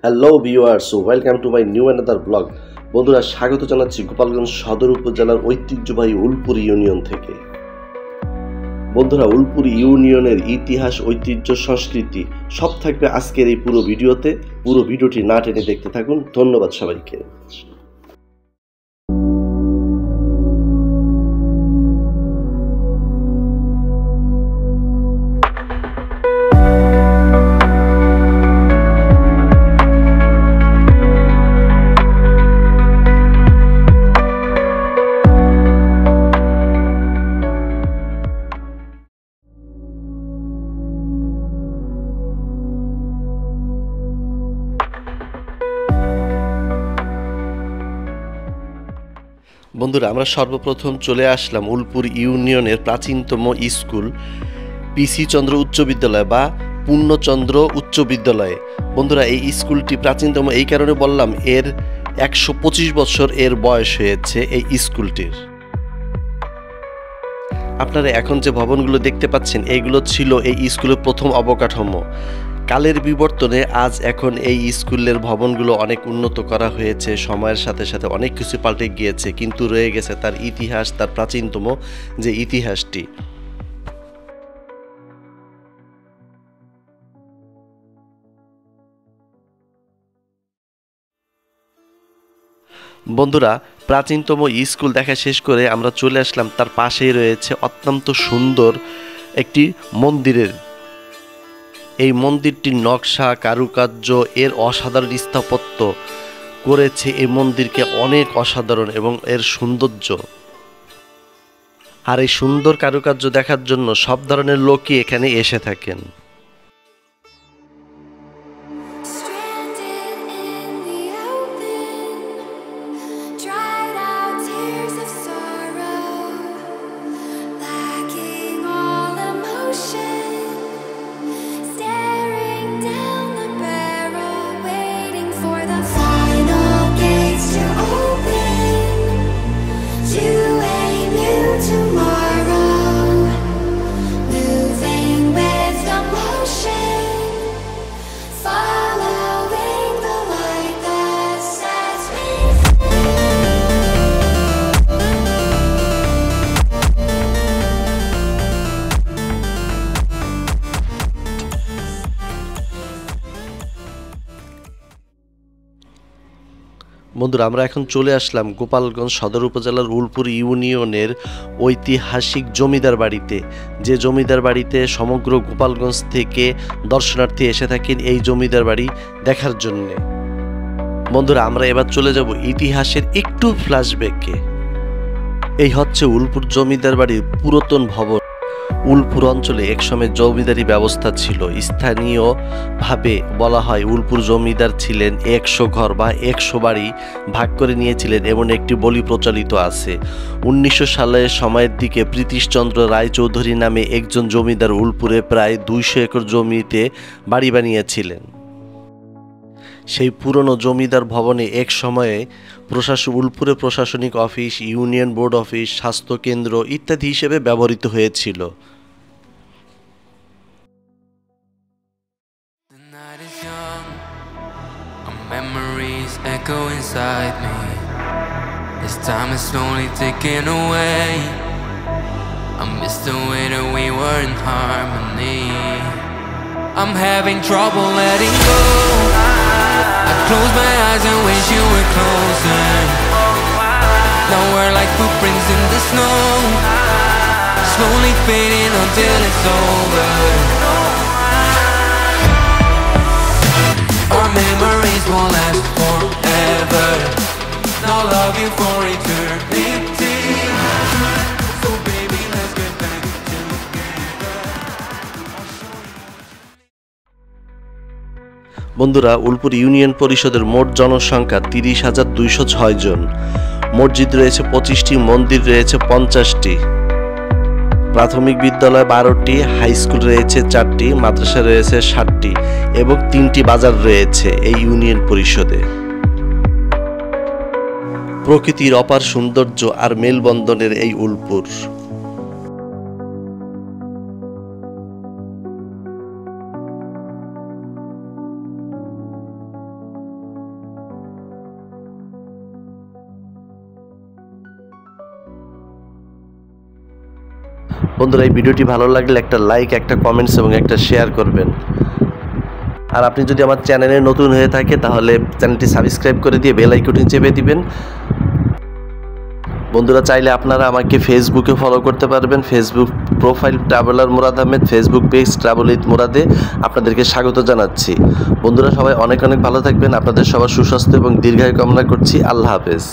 Hello viewers, welcome to my new another blog. বন্ধুরা, স্বাগত জানাচ্ছি গোপালগঞ্জ সদর উপজেলার ঐতিহ্যবাহী উলপুর ইউনিয়ন থেকে। বন্ধুরা, উলপুর ইউনিয়নের ইতিহাস, ঐতিহ্য, সংস্কৃতি সব থাকবে আজকের এই পুরো ভিডিওতে। পুরো ভিডিওটি না টেনে দেখতে থাকুন। ধন্যবাদ সবাইকে। বন্ধুরা, আমরা সর্বপ্রথম চলে আসলাম উলপুর ইউনিয়নের প্রাচীনতম স্কুল পিসি চন্দ্র উচ্চ বিদ্যালয় বা পূর্ণচন্দ্র উচ্চ বিদ্যালয়ে। বন্ধুরা, এই স্কুলটি প্রাচীনতম এই কারণে বললাম, এর 125 বছর এর বয়স হয়েছে এই স্কুলটির। আপনারা এখন যে ভবনগুলো দেখতে পাচ্ছেন, এইগুলো ছিল এই স্কুলের প্রথম অবকাঠামো। কালের বিবর্তনে আজ এখন এই স্কুলের ভবনগুলো অনেক উন্নত করা হয়েছে, সময়ের সাথে সাথে অনেক কিছু পাল্টে গিয়েছে, কিন্তু রয়ে গেছে তার ইতিহাস, তার প্রাচীনতম যে ইতিহাসটি। বন্ধুরা, প্রাচীনতম স্কুল দেখা শেষ করে আমরা চলে আসলাম তার পাশেই রয়েছে অত্যন্ত সুন্দর একটি মন্দিরের। এই মন্দিরটির নকশা, কারুকার্য, এর অসাধারণ স্থাপত্য করেছে এই মন্দিরকে অনেক অসাধারণ এবং এর সৌন্দর্য। আর এই সুন্দর কারুকার্য দেখার জন্য সব ধরনের লোকই এখানে এসে থাকেন। বন্ধুরা, আমরা এখন চলে আসলাম গোপালগঞ্জ সদর উপজেলার উলপুর ইউনিয়নের ঐতিহাসিক জমিদার বাড়িতে। যে জমিদার বাড়িতে সমগ্র গোপালগঞ্জ থেকে দর্শনার্থী এসে থাকেন এই জমিদার বাড়ি দেখার জন্যে। বন্ধুরা, আমরা এবার চলে যাব ইতিহাসের একটু ফ্ল্যাশব্যাকে। এই হচ্ছে উলপুর জমিদার বাড়ির পুরাতন ভবন। উলপুর অঞ্চলে একসময় জমিদারি ব্যবস্থা ছিল। স্থানীয়ভাবে বলা হয় উলপুর জমিদার ছিলেন 100 ঘর বা 100 বাড়ি ভাগ করে নিয়েছিলেন, এমন একটি বলি প্রচলিত আছে। 1900 সালের সময়ের দিকে প্রীতিশচন্দ্র রায়চৌধুরী নামে একজন জমিদার উলপুরে প্রায় 200 একর জমিতে বাড়ি বানিয়েছিলেন। সেই পুরনো জমিদার ভবনে এক সময়ে উলপুরে প্রশাসনিক অফিস, ইউনিয়ন বোর্ড অফিস, স্বাস্থ্য কেন্দ্র ইত্যাদি হিসেবে ব্যবহৃত হয়েছিল। Memories echo inside me. This time is slowly taken away. I miss the way that we were in harmony. I'm having trouble letting go. I close my eyes and wish you were closer. Now we're like footprints in the snow, slowly fading until it's over. Our memories won't last forever. Now love you for eternity. So baby, let's get back together. বন্ধুরা, Ulpur union পরিষদের মোট জনসংখ্যা 30,206 জন। মসজিদ রয়েছে 25টি, মন্দির রয়েছে 50টি, প্রাথমিক বিদ্যালয় 12টি, হাই স্কুল রয়েছে 4টি, মাদ্রাসা রয়েছে 7টি এবং 3টি বাজার রয়েছে এই ইউনিয়ন পরিষদে। প্রকৃতির অপার সৌন্দর্য আর মেলবন্ধনের এই উলপুর। বন্ধুরা, এই ভিডিওটি ভালো লাগলে একটা লাইক, একটা কমেন্টস এবং একটা শেয়ার করবেন। আর আপনি যদি আমার চ্যানেলে নতুন হয়ে থাকে তাহলে চ্যানেলটি সাবস্ক্রাইব করে দিয়ে বেল আইকনটি চেপে দিবেন। বন্ধুরা, চাইলে আপনারা আমাকে ফেসবুকে ফলো করতে পারবেন। Facebook profile traveller Murad Ahmed, Facebook page travel with মুরাদে আপনাদেরকে স্বাগত জানাচ্ছি। বন্ধুরা, সবাই অনেক অনেক ভালো থাকবেন। আপনাদের সবার সুস্বাস্থ্য এবং দীর্ঘায়ু কামনা করছি। আল্লাহ হাফেজ।